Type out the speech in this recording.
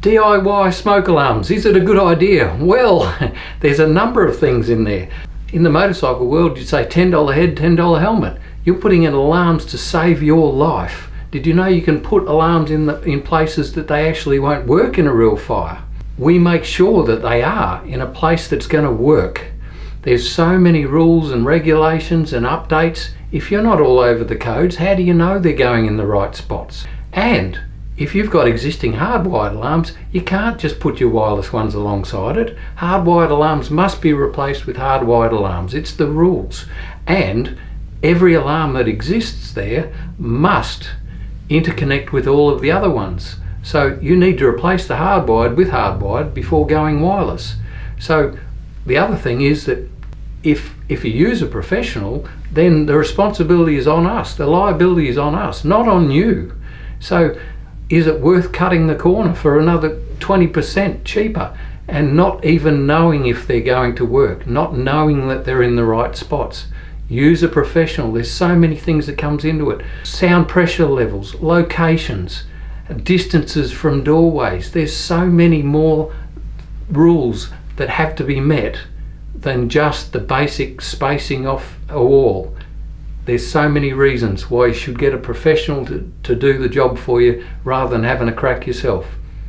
DIY smoke alarms, is it a good idea? Well, there's a number of things in there. In the motorcycle world, you'd say $10 head, $10 helmet. You're putting in alarms to save your life. Did you know you can put alarms in places that they actually won't work in a real fire? We make sure that they are in a place that's going to work. There's so many rules and regulations and updates. If you're not all over the codes, how do you know they're going in the right spots? And if you've got existing hardwired alarms, you can't just put your wireless ones alongside it. Hardwired alarms must be replaced with hardwired alarms. It's the rules. And every alarm that exists there must interconnect with all of the other ones. So you need to replace the hardwired with hardwired before going wireless. So the other thing is that if you use a professional, then the responsibility is on us. The liability is on us, not on you. So is it worth cutting the corner for another 20% cheaper and not even knowing if they're going to work, not knowing that they're in the right spots? Use a professional. There's so many things that comes into it. Sound pressure levels, locations, distances from doorways. There's so many more rules that have to be met than just the basic spacing off a wall. There's so many reasons why you should get a professional to do the job for you rather than having a crack yourself.